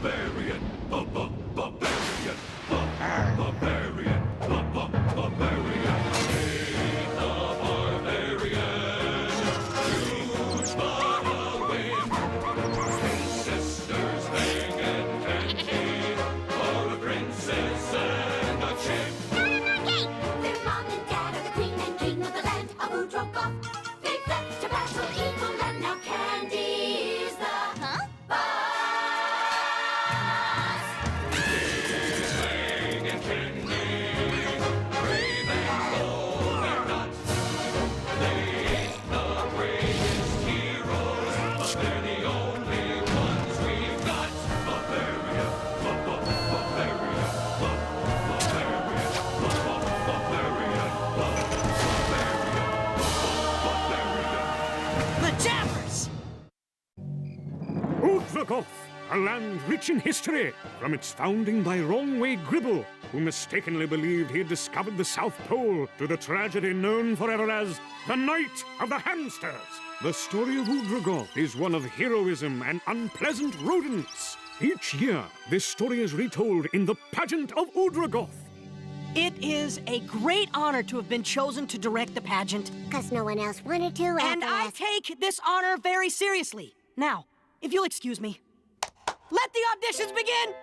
Barbarian, barbarian, barbarian, barbarian. Meet the barbarian, huge bottle win. Three sisters hang and candy, or a princess and a chick. Their mom and dad are the queen and king of the land of Udrogoth. They've left to battle evil and now candy is the boss. Hang and candy, brave and bold they're not. They ain't the greatest heroes, but they're the only ones we've got. Barbarian, barbarian, barbarian, barbarian. The Jammers! Udrogoth, a land rich in history, from its founding by Wrongway Gribble, who mistakenly believed he had discovered the South Pole, to the tragedy known forever as the Night of the Hamsters. The story of Udrogoth is one of heroism and unpleasant rodents. Each year, this story is retold in the Pageant of Udrogoth. It is a great honor to have been chosen to direct the pageant, Because no one else wanted to. and I take this honor very seriously. Now, if you'll excuse me, let the auditions begin!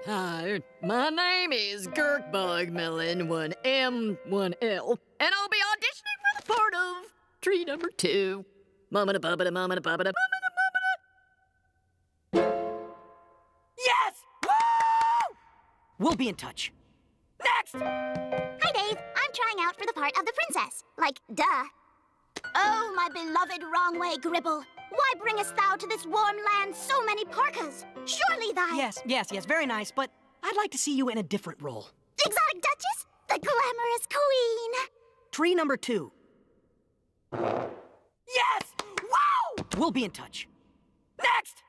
Hi. My name is Kirkbug Melon, 1M, 1L, and I'll be auditioning for the part of tree number 2. Mama da baba da mama da baba da mama da. Yes! Woo! We'll be in touch. Next! Hi, Dave. I'm trying out for the part of the princess. Like, duh. Oh, my beloved Wrongway Gribble. Why bringest thou to this warm land so many parkas? Surely thy... Yes, very nice, but I'd like to see you in a different role. Exotic Duchess? The glamorous queen. Tree number 2. Yes! Wow! We'll be in touch. Next!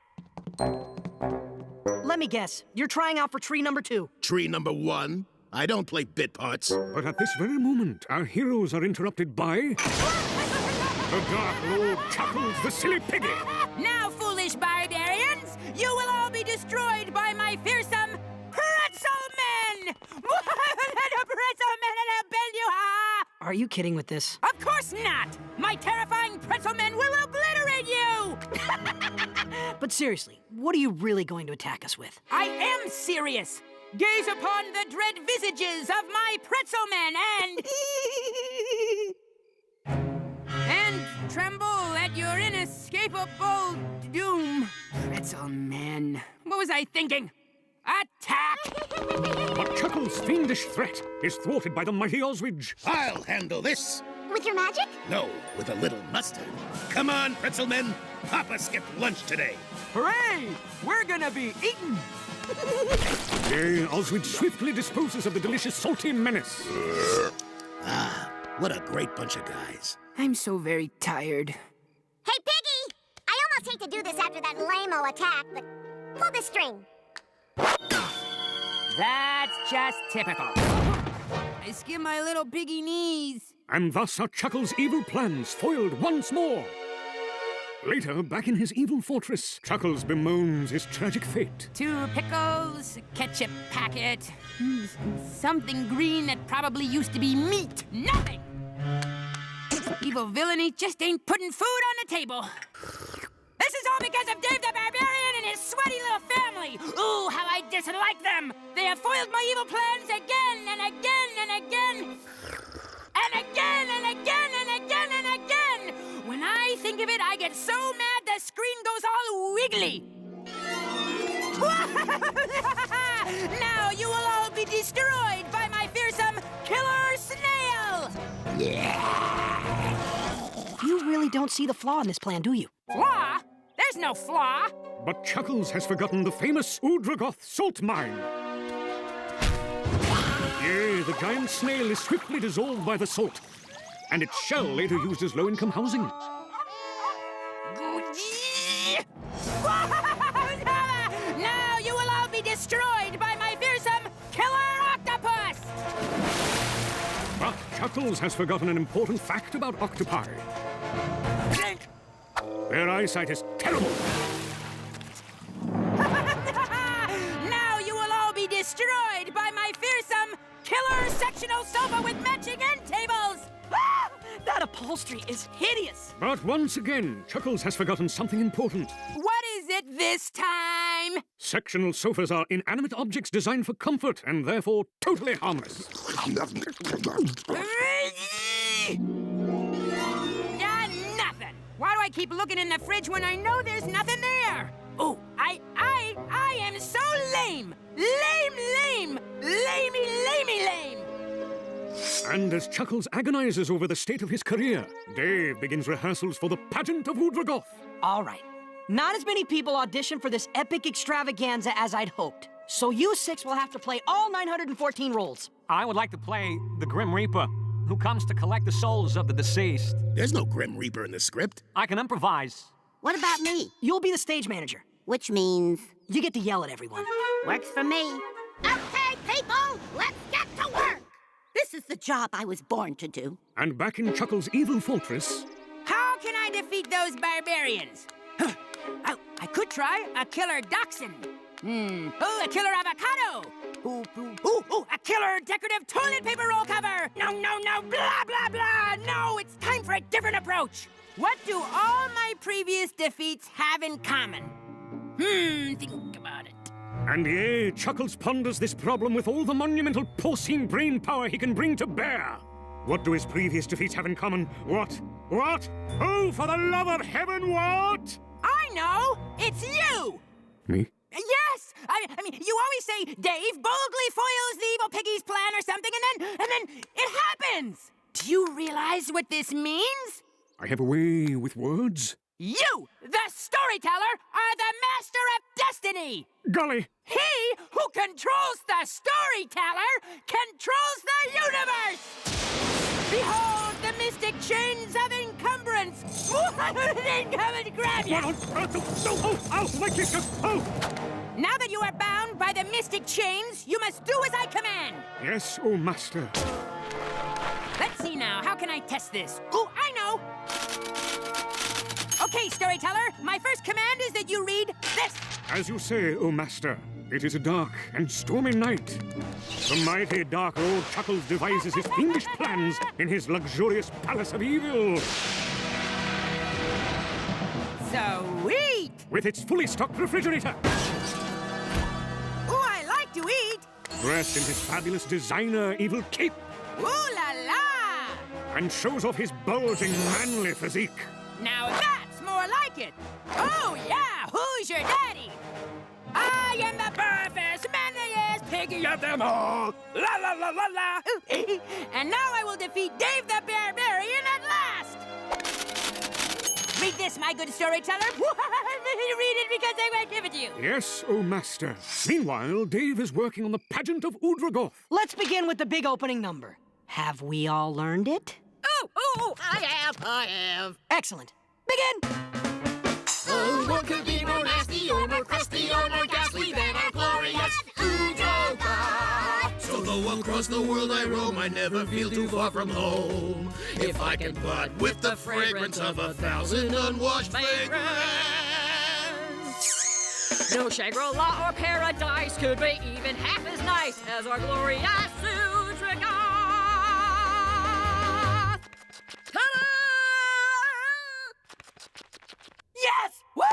Let me guess. You're trying out for tree number 2. Tree number 1. I don't play bit parts. But at this very moment, our heroes are interrupted by... the Dark Lord Chuckles the Silly Piggy. Now, foolish barbarians, you will all be destroyed by my fearsome pretzel men! Pretzel men, and I'll bend you, ha! Are you kidding with this? Of course not! My terrifying pretzel men will obliterate you! But seriously, what are you really going to attack us with? I am serious! Gaze upon the dread visages of my pretzel men and tremble at your inescapable doom. Pretzel men. What was I thinking? Attack! But Chuckles' fiendish threat is thwarted by the mighty Oswidge. I'll handle this. With your magic? No, with a little mustard. Come on, pretzel men. Papa skipped lunch today. Hooray! We're gonna be eaten! Yea, Oswidge swiftly disposes of the delicious salty menace. What a great bunch of guys. I'm so very tired. Hey, Piggy! I almost hate to do this after that lame-o attack, but pull the string. That's just typical. I skim my little piggy knees. And thus are Chuckles' evil plans foiled once more. Later, back in his evil fortress, Chuckles bemoans his tragic fate. 2 pickles, a ketchup packet, something green that probably used to be meat. Nothing! Evil villainy just ain't putting food on the table. This is all because of Dave the Barbarian and his sweaty little family. Ooh, how I dislike them. They have foiled my evil plans again and again and again. And again and again and again and again. When I think of it, I get so mad the screen goes all wiggly. Now you will all be destroyed by my fearsome killer snail. You really don't see the flaw in this plan, do you? Flaw? There's no flaw. But Chuckles has forgotten the famous Udrogoth salt mine. Yea, the giant snail is swiftly dissolved by the salt, and its shell later used as low-income housing. Now you will all be destroyed by my fearsome killer octopus! But Chuckles has forgotten an important fact about octopi. Their eyesight is terrible. upholstery is hideous. But once again, Chuckles has forgotten something important. What is it this time? Sectional sofas are inanimate objects designed for comfort and therefore totally harmless. Nothing. Why do I keep looking in the fridge when I know there's nothing there? Oh, I am so lame. Lame. Lame. And as Chuckles agonizes over the state of his career, Dave begins rehearsals for the pageant of Udragoth. All right. Not as many people audition for this epic extravaganza as I'd hoped. So you six will have to play all 914 roles. I would like to play the Grim Reaper, who comes to collect the souls of the deceased. There's no Grim Reaper in the script. I can improvise. What about me? You'll be the stage manager. Which means... You get to yell at everyone. Works for me. Okay, people, let's get to work. This is the job I was born to do. And back in Chuckles' evil fortress... How can I defeat those barbarians? Oh, I could try a killer dachshund. Oh, a killer avocado. Ooh, a killer decorative toilet paper roll cover. No, blah, blah, blah. No, it's time for a different approach. What do all my previous defeats have in common? Think about it. And yea, Chuckles ponders this problem with all the monumental porcine brain power he can bring to bear. What do his previous defeats have in common? What? Oh, for the love of heaven, what? I know! It's you! Me? Yes! I mean, you always say, Dave boldly foils the evil piggy's plan or something, and then it happens! Do you realize what this means? I have a way with words. You, the storyteller, are the master of destiny! Golly! He who controls the storyteller controls the universe! Behold the mystic chains of encumbrance! Then come and grab you! What on earth? Oh, my kick! Oh! Now that you are bound by the mystic chains, you must do as I command! Yes, oh master. Let's see now, how can I test this? Oh, I know! Okay, storyteller, my first command is that you read this. As you say, oh master, it is a dark and stormy night. The mighty Dark Lord Chuckles devises his fiendish plans in his luxurious palace of evil. Sweet! With its fully stocked refrigerator. Oh, I like to eat. Dressed in his fabulous designer evil cape. Ooh la la! And shows off his bulging manly physique. Now that's more like it. Oh yeah, who's your daddy? I am the burfest, manliest piggy of them all. La la la la la. And now I will defeat Dave the Barbarian at last. Read this, my good storyteller. Read it because I might give it to you. Yes, oh master. Meanwhile, Dave is working on the pageant of Udragoth. Let's begin with the big opening number. Have we all learned it? Oh, I have. Excellent. Begin! Oh, what could be more nasty or more crusty or more ghastly than our glorious Udragoth? So though across the world I roam, I never feel too far from home. If I can part with the fragrance of 1,000 unwashed fragrance. No Shangri-La or paradise could be even half as nice as our glorious Udragoth. Ta-da! Yes! Woo!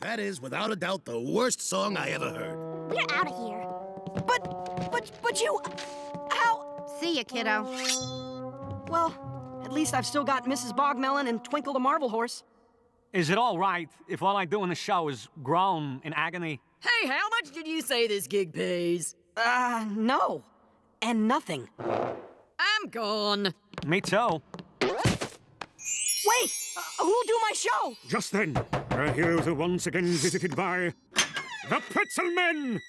That is, without a doubt, the worst song I ever heard. We're out of here. But you... How... See ya, kiddo. Well, at least I've still got Mrs. Bogmelon and Twinkle the Marble Horse. Is it all right if all I do in the show is groan in agony? Hey, how much did you say this gig pays? No. And nothing. I'm gone. Me too. Wait! Who'll do my show? Just then, our heroes are once again visited by... the Pretzel Men!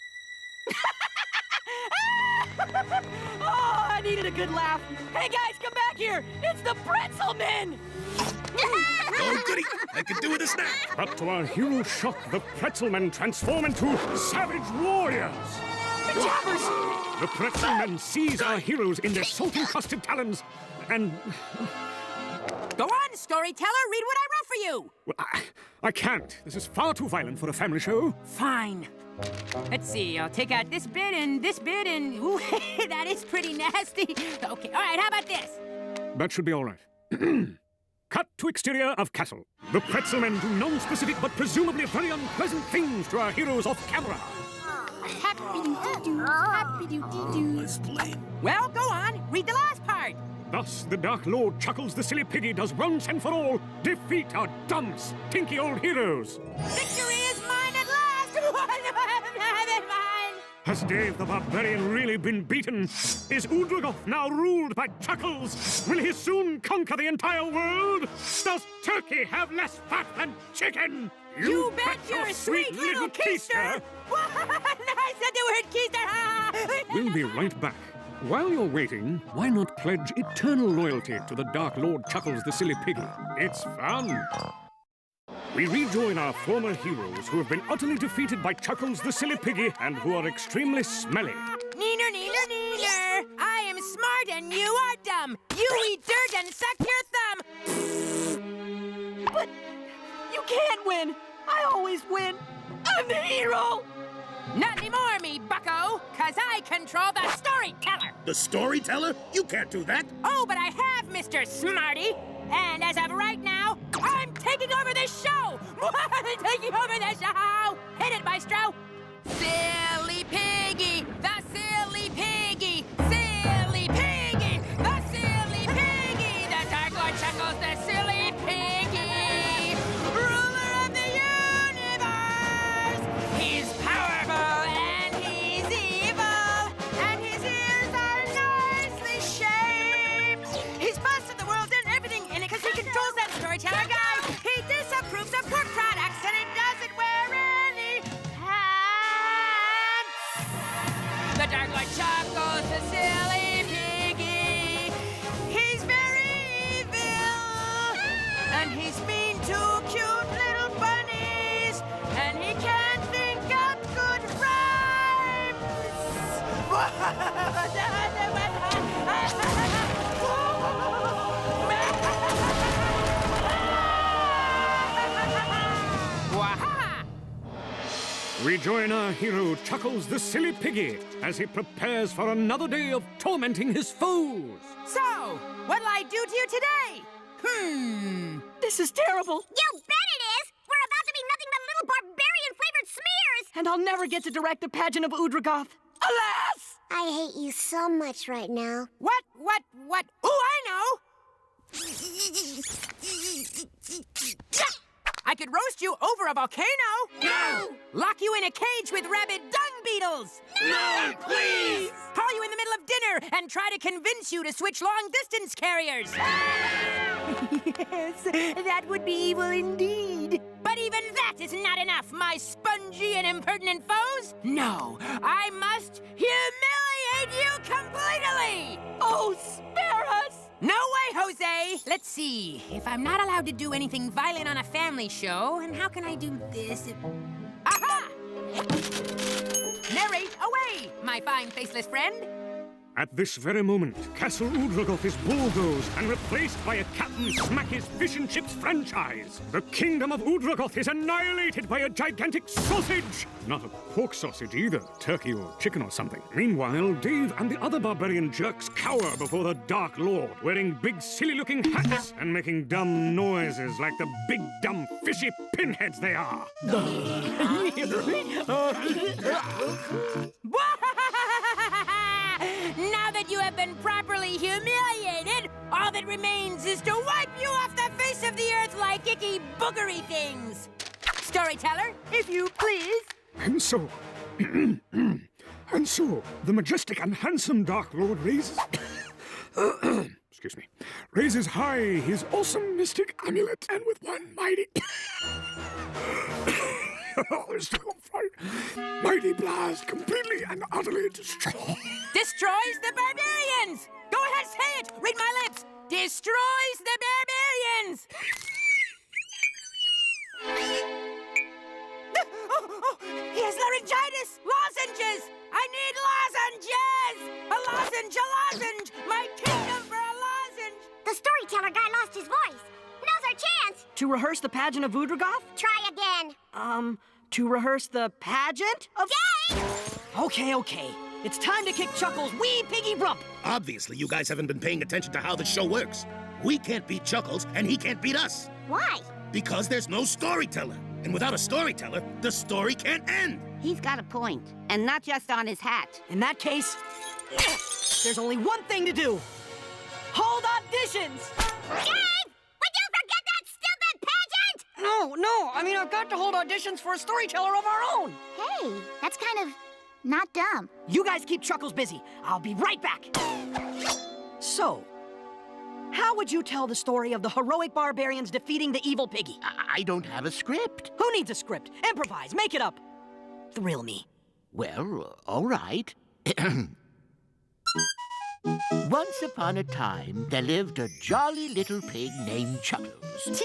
Oh, I needed a good laugh. Hey, guys, come back here. It's the Pretzel Men! Oh, goody! I can do it a snap! But to our hero's shock, the Pretzel Men transform into savage warriors! Jabbers! The Pretzel Men seize our heroes in their salt-encrusted talons, and... Go on, storyteller, read what I wrote for you. well, I can't. This is far too violent for a family show. Fine. Let's see, I'll take out this bit and ooh, that is pretty nasty. Okay, all right, how about this? That should be all right. Cut to exterior of castle. The pretzel men do non-specific but presumably very unpleasant things to our heroes off camera. Well, go on. Read the last part. Thus, the Dark Lord Chuckles the Silly Piggy does once and for all defeat our dumb, stinky old heroes. Victory is mine at last. Mine. Has Dave the Barbarian really been beaten? Is Udragoth now ruled by Chuckles? Will he soon conquer the entire world? Does turkey have less fat than chicken? You bet your sweet little keister. I said the word keister. We'll be right back. While you're waiting, why not pledge eternal loyalty to the Dark Lord Chuckles the Silly Piggy? It's fun! We rejoin our former heroes who have been utterly defeated by Chuckles the Silly Piggy and who are extremely smelly. Neener, neener, neener. I am smart and you are dumb. You eat dirt and suck your thumb. But you can't win. I always win. I'm the hero. Not anymore, me bucko, 'cause I control the storyteller. The storyteller? You can't do that. Oh, but I have, Mr. Smarty. And as of right now, I'm taking over this show. Taking over the show. Hit it, Maestro. Silly piggy, the silly piggy, silly piggy, the silly piggy, the Dark Lord Chuckles, the silly piggy, ruler of the universe. He's powerful and he's evil, and his ears are nicely shaped. He's busted the world and everything in it 'cause he controls that storyteller guy. He disapproves of pork products and he doesn't wear any pants. The Dark Lord Chuckles, the silly piggy. He's very evil, and he's mean to cute little bunnies, and he can't think up good rhymes. Waha! Rejoin our hero Chuckles the Silly Piggy as he prepares for another day of tormenting his foes. So, what'll I do to you today? This is terrible. You bet it is! We're about to be nothing but little barbarian-flavored smears! And I'll never get to direct the pageant of Udragoth. Alas! I hate you so much right now. What? Oh, I know! I could roast you over a volcano! No! Lock you in a cage with rabid dung beetles! No, please! Call you in the middle of dinner and try to convince you to switch long-distance carriers! Yes, that would be evil indeed. But even that is not enough, my spongy and impertinent foes! No, I must humiliate you completely! Oh, spare us! No way, Jose! Let's see. If I'm not allowed to do anything violent on a family show, and how can I do this? Aha! Narrate away, my fine faceless friend. At this very moment, Castle Udragoth is bulldozed and replaced by a Captain Smacky's Fish and Chips franchise. The kingdom of Udragoth is annihilated by a gigantic sausage! Not a pork sausage either, turkey or chicken or something. Meanwhile, Dave and the other barbarian jerks cower before the Dark Lord, wearing big silly-looking hats and making dumb noises like the big dumb fishy pinheads they are. Now that you have been properly humiliated, all that remains is to wipe you off the face of the earth like icky boogery things. Storyteller, if you please. And so, the majestic and handsome Dark Lord raises... excuse me. Raises high his awesome mystic amulet, and with one mighty... mighty blast completely and utterly destroys... Destroys the barbarians! Go ahead, say it! Read my lips! Destroys the barbarians! He has laryngitis! Lozenges! I need lozenges! A lozenge! My kingdom for a lozenge! The storyteller guy lost his voice. Now's our chance! To rehearse the pageant of Udragoth? Try again. To rehearse the pageant of... Dave! Okay. It's time to kick Chuckles' wee piggy rump. Obviously, you guys haven't been paying attention to how the show works. We can't beat Chuckles, and he can't beat us. Why? Because there's no storyteller. And without a storyteller, the story can't end. He's got a point, and not just on his hat. In that case, there's only one thing to do. Hold auditions! Dave! Would you forget that stupid pageant? No, I mean, I've got to hold auditions for a storyteller of our own. Hey, that's kind of not dumb. You guys keep Chuckles busy. I'll be right back. So, how would you tell the story of the heroic barbarians defeating the evil piggy? I don't have a script. Who needs a script? Improvise, make it up. Thrill me. Well, all right. Once upon a time, there lived a jolly little pig named Chuckles.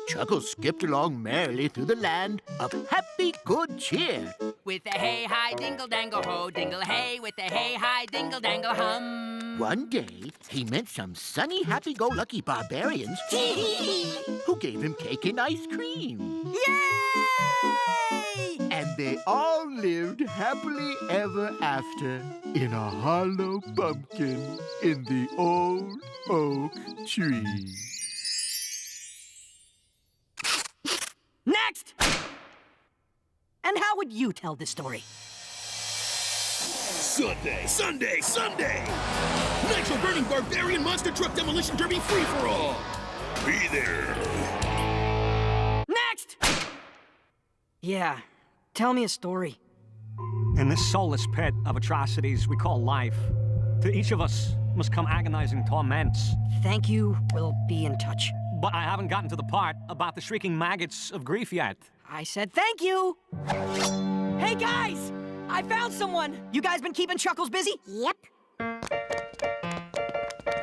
Chuckles skipped along merrily through the land of happy good cheer. With a hey-hi dingle-dangle-ho, dingle-hey, with a hey-hi dingle-dangle-hum. One day, he met some sunny, happy-go-lucky barbarians who gave him cake and ice cream. Yay! And they all lived happily ever after in a hollow pumpkin in the old oak tree. Next! And how would you tell this story? Sunday! Nitro Burning Barbarian Monster Truck Demolition Derby free-for-all! Be there! Next! Yeah, tell me a story. In this soulless pit of atrocities we call life, to each of us must come agonizing torments. Thank you, we'll be in touch. But I haven't gotten to the part about the shrieking maggots of grief yet. I said thank you! Hey guys! I found someone! You guys been keeping Chuckles busy? Yep.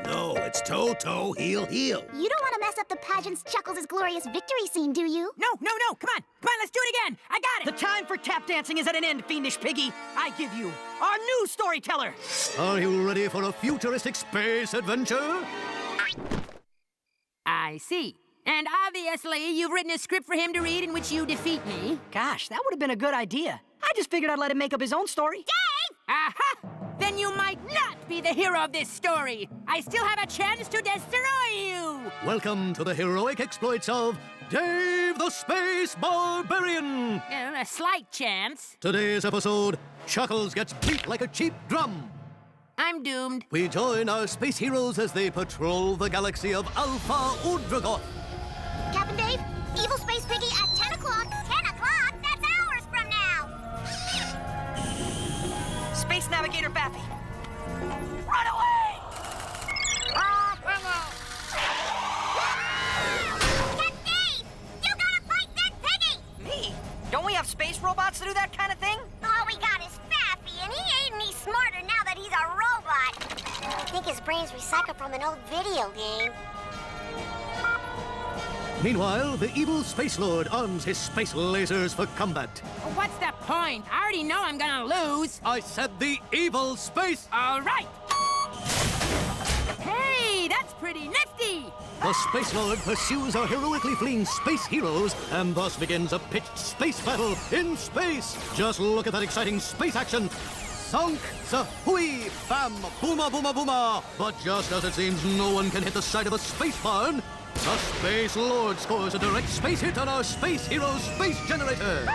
No, it's toe, heel. You don't want to mess up the pageant's Chuckles' glorious victory scene, do you? No, come on, let's do it again. I got The it. time for tap dancing is at an end, fiendish piggy. I give you our new storyteller. Are you ready for a futuristic space adventure? I see. And obviously, you've written a script for him to read in which you defeat me. Gosh, that would have been a good idea. I just figured I'd let him make up his own story. Dave! Aha! Then you might not be the hero of this story. I still have a chance to destroy you. Welcome to the heroic exploits of Dave the Space Barbarian. A slight chance. Today's episode, Chuckles gets beat like a cheap drum. I'm doomed. We join our space heroes as they patrol the galaxy of Alpha Udragoth. Captain Dave, Evil Space Piggy at 10 o'clock. 10 o'clock? That's hours from now. Space Navigator Bappy. Run away! Captain Dave, you gotta fight that piggy! Me? Don't we have space robots to do that kind of thing? All we got is Faffy, and he ain't any smarter now that he's a robot. I think his brain's recycled from an old video game. Meanwhile, the evil Space Lord arms his space lasers for combat. What's the point? I already know I'm gonna lose. I said the evil space... All right. Hey, that's pretty nifty. The Space Lord pursues our heroically fleeing space heroes and thus begins a pitched space battle in space. Just look at that exciting space action. Sunk, sa-hui, bam, booma, booma, booma. But just as it seems no one can hit the side of a space barn, the Space Lord scores a direct space hit on our space hero's space generator.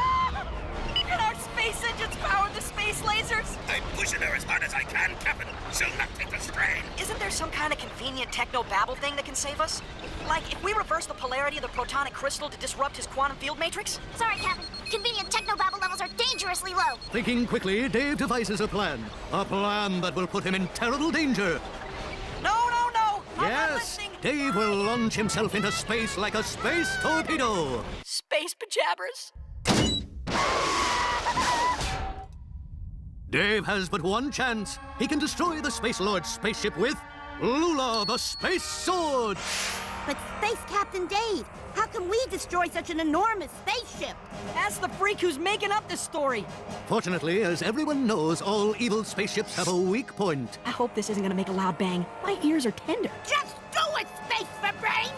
And our space engines power the space lasers? I'm pushing her as hard as I can, Captain. She'll not take the strain. Isn't there some kind of convenient techno-babble thing that can save us? Like, if we reverse the polarity of the protonic crystal to disrupt his quantum field matrix? Sorry, Captain. Convenient technobabble levels are dangerously low. Thinking quickly, Dave devises a plan that will put him in terrible danger. No! I'm not Yes, listening. Dave will launch himself into space like a space torpedo. Space pajabbers? Dave has but one chance. He can destroy the Space Lord's spaceship with Lula, the Space Sword. But Space Captain Dave, how can we destroy such an enormous spaceship? Ask the freak who's making up this story. Fortunately, as everyone knows, all evil spaceships have a weak point. I hope this isn't gonna make a loud bang. My ears are tender. Just do it, Space for Brains!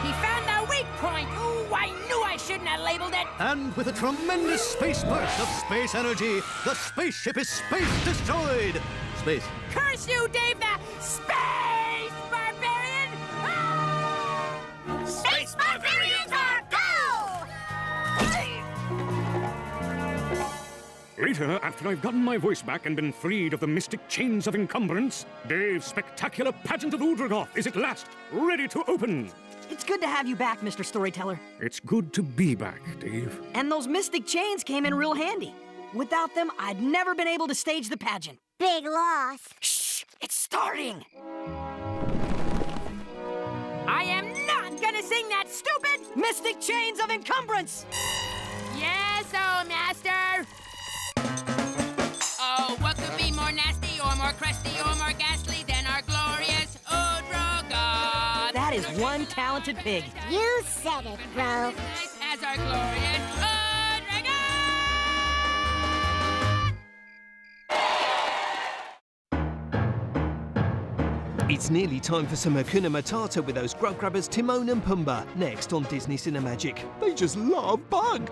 He found our weak point. Ooh, I knew I shouldn't have labeled it. And with a tremendous space burst of space energy, the spaceship is space destroyed. Space. Curse you, Dave the Space Barbarian! Ah! Space Barbarians are go! Later, after I've gotten my voice back and been freed of the mystic chains of encumbrance, Dave's spectacular pageant of Udragoth is at last ready to open. It's good to have you back, Mr. Storyteller. It's good to be back, Dave. And those mystic chains came in real handy. Without them, I'd never been able to stage the pageant. Big loss. Shh! It's starting! I am not gonna sing that stupid Mystic Chains of Encumbrance! Yes, oh, Master! Oh, what could be more nasty or more crusty or more ghastly than our glorious Udragoth? That is one talented pig. You said it, bro. As our glorious Udragoth! It's nearly time for some Hakuna Matata with those grub grabbers Timon and Pumbaa, next on Disney Cinemagic. They just love Bug!